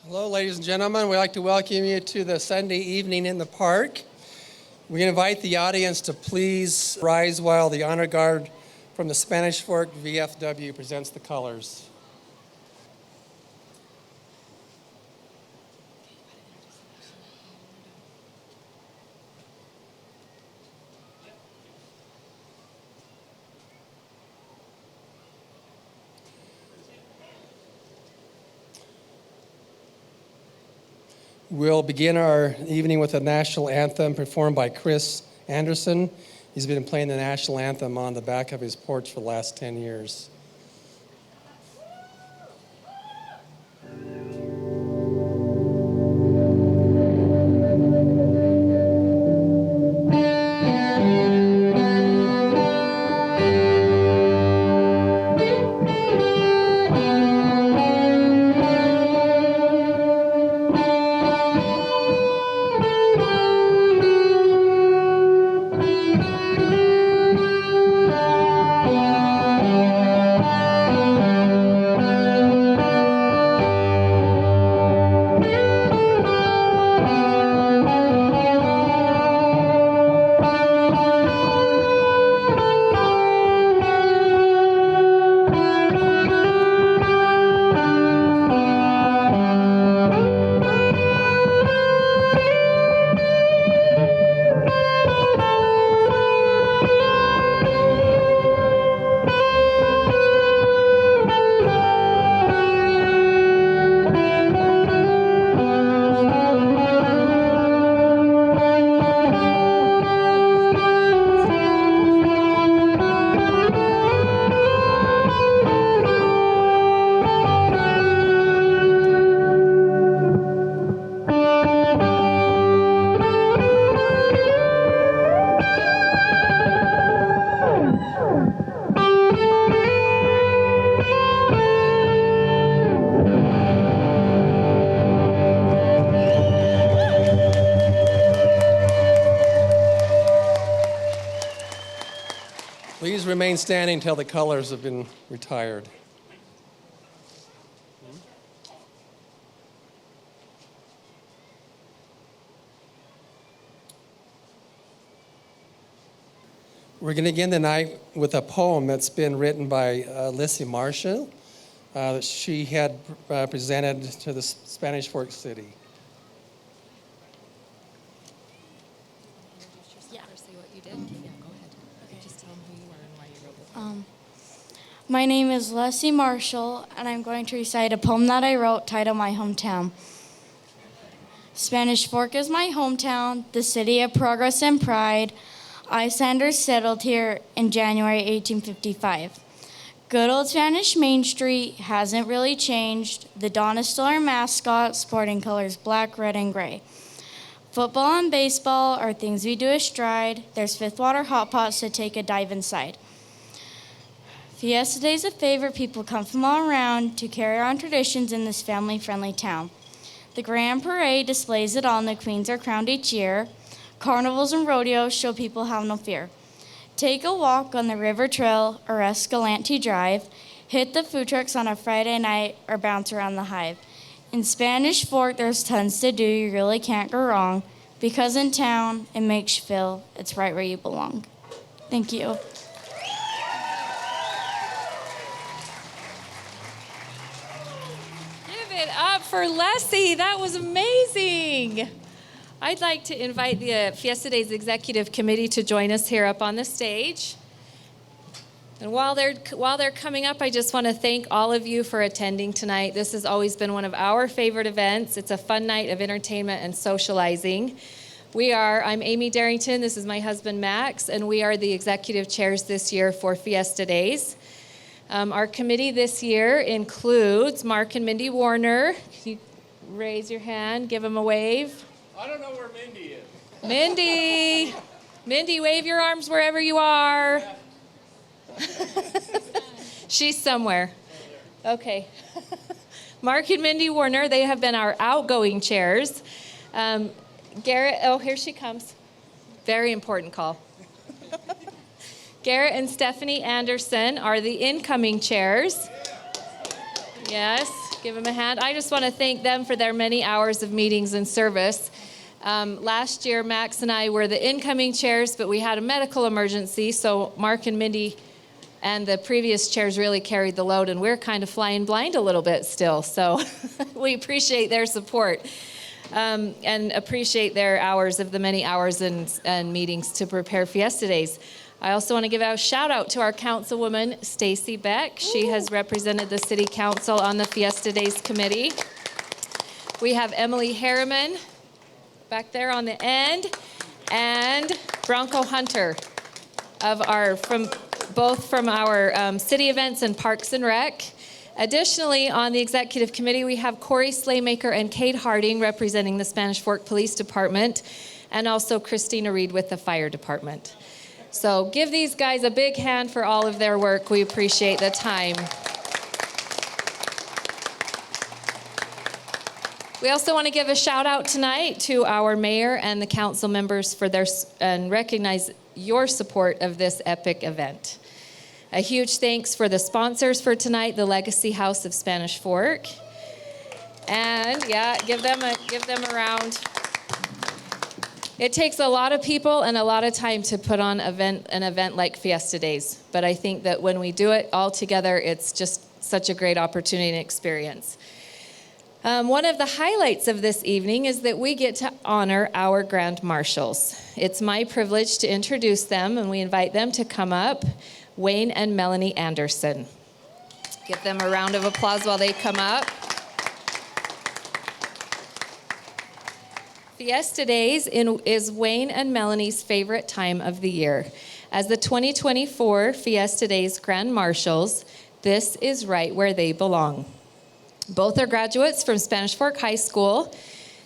Hello, ladies and gentlemen. We'd like to welcome you to the Sunday evening in the park. We invite the audience to please rise while the honor guard from the Spanish Fork VFW presents the colors. We'll begin our evening with a national anthem performed by Chris Anderson. He's been playing the national anthem on the back of his porch for the last 10 years. Please remain standing until the colors have been retired. We're going to begin the night with a poem that's been written by Lissy Marshall that she had presented to the Spanish Fork City. My name is Leslie Marshall, and I'm going to recite a poem that I wrote titled My Hometown. Spanish Fork is my hometown, the city of progress and pride. Islanders settled here in January 1855. Good old Spanish Main Street hasn't really changed. The Dawn is still our mascot, sporting colors black, red, and gray. Football and baseball are things we do astride. There's Fifth Water hot pots to take a dive inside. Fiesta Day's a favorite. People come from all around to carry on traditions in this family-friendly town. The Grand Parade displays it all, and the queens are crowned each year. Carnivals and rodeos show people have no fear. Take a walk on the River Trail or Escalante Drive. Hit the food trucks on a Friday night or bounce around the Hive. In Spanish Fork, there's tons to do. You really can't go wrong. Because in town, it makes you feel it's right where you belong. Thank you. Up for Leslie. That was amazing. I'd like to invite the Fiesta Days Executive Committee to join us here up on the stage. And while they're coming up, I just want to thank all of you for attending tonight. This has always been one of our favorite events. It's a fun night of entertainment and socializing. I'm Amy Darrington. This is my husband, Max, and we are the executive chairs this year for Fiesta Days. Our committee this year includes Mark and Mindy Warner. Can you raise your hand, give them a wave? I don't know where Mindy is. Mindy, wave your arms wherever you are. She's somewhere. Okay. Mark and Mindy Warner, they have been our outgoing chairs. Garrett, here she comes. Very important call. Garrett and Stephanie Anderson are the incoming chairs. Yes, give them a hand. I just want to thank them for their many hours of meetings and service. Last year, Max and I were the incoming chairs, but we had a medical emergency, so Mark and Mindy and the previous chairs really carried the load, and we're kind of flying blind a little bit still, so we appreciate their support and appreciate their hours of the many hours and meetings to prepare Fiesta Days. I also want to give a shout out to our councilwoman, Stacy Beck. She has represented the City Council on the Fiesta Days Committee. We have Emily Harriman back there on the end, and Bronco Hunter both from our city events and Parks and Rec. Additionally, on the executive committee, we have Corey Slaymaker and Kate Harding representing the Spanish Fork Police Department, and also Christina Reed with the Fire Department. So give these guys a big hand for all of their work. We appreciate the time. We also want to give a shout out tonight to our mayor and the council members for and recognize your support of this epic event. A huge thanks for the sponsors for tonight, the Legacy House of Spanish Fork. And yeah, give them a round. It takes a lot of people and a lot of time to put on an event like Fiesta Days. But I think that when we do it all together, it's just such a great opportunity and experience. One of the highlights of this evening is that we get to honor our Grand Marshals. It's my privilege to introduce them, and we invite them to come up, Wayne and Melanie Anderson. Give them a round of applause while they come up. Fiesta Days is Wayne and Melanie's favorite time of the year. As the 2024 Fiesta Days Grand Marshals, this is right where they belong. Both are graduates from Spanish Fork High School.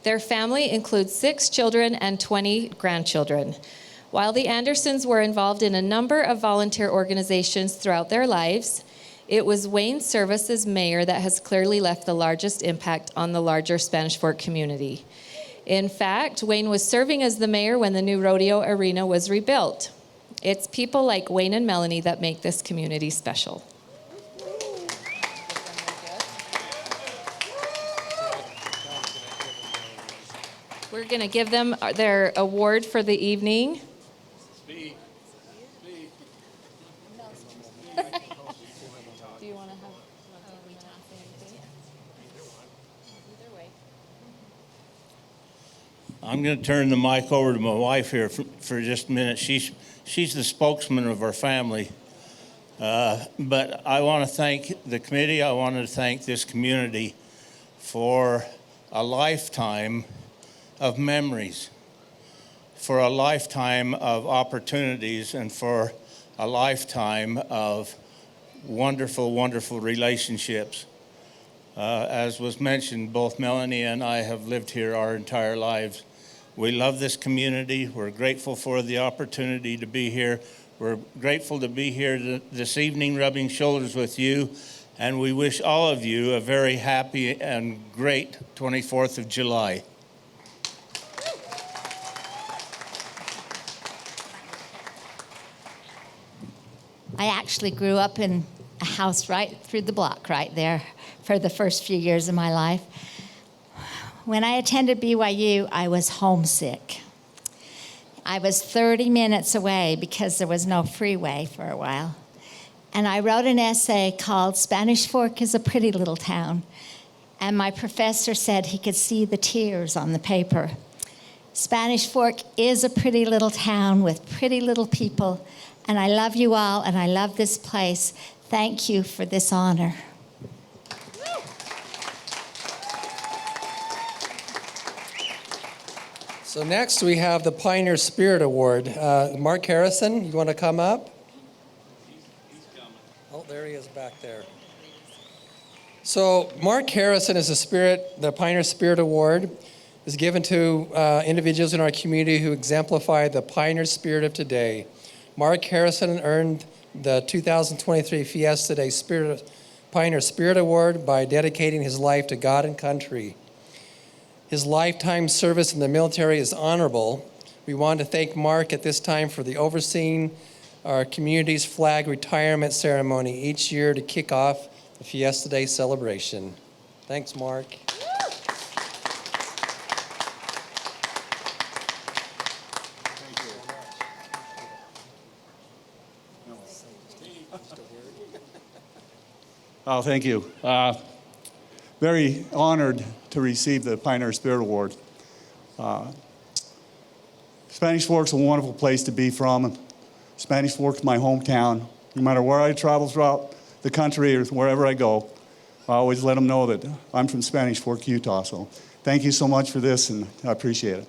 Their family includes 6 children and 20 grandchildren. While the Andersons were involved in a number of volunteer organizations throughout their lives, it was Wayne's service as mayor that has clearly left the largest impact on the larger Spanish Fork community. In fact, Wayne was serving as the mayor when the new rodeo arena was rebuilt. It's people like Wayne and Melanie that make this community special. We're going to give them their award for the evening. Do you want to have anything? Either way. I'm going to turn the mic over to my wife here for just a minute. She's the spokesman of our family. But I want to thank the committee. I want to thank this community for a lifetime of memories, for a lifetime of opportunities, and for a lifetime of wonderful, wonderful relationships. As was mentioned, both Melanie and I have lived here our entire lives. We love this community. We're grateful for the opportunity to be here. We're grateful to be here this evening rubbing shoulders with you, and we wish all of you a very happy and great 24th of July. I actually grew up in a house right through the block right there for the first few years of my life. When I attended BYU, I was homesick. I was 30 minutes away because there was no freeway for a while. And I wrote an essay called Spanish Fork is a Pretty Little Town. And my professor said he could see the tears on the paper. Spanish Fork is a pretty little town with pretty little people. And I love you all, and I love this place. Thank you for this honor. So next we have the Pioneer Spirit Award. Mark Harrison, you want to come up? He's coming. Oh, there he is back there. So Mark Harrison is the Pioneer Spirit Award is given to individuals in our community who exemplify the pioneer spirit of today. Mark Harrison earned the 2023 Fiesta Days Pioneer Spirit Award by dedicating his life to God and country. His lifetime service in the military is honorable. We want to thank Mark at this time for the overseeing our community's flag retirement ceremony each year to kick off the Fiesta Day celebration. Thanks, Mark. Oh, thank you. Very honored to receive the Pioneer Spirit Award. Spanish Fork's a wonderful place to be from. Spanish Fork's my hometown. No matter where I travel throughout the country or wherever I go, I always let them know that I'm from Spanish Fork, Utah. So thank you so much for this, and I appreciate it.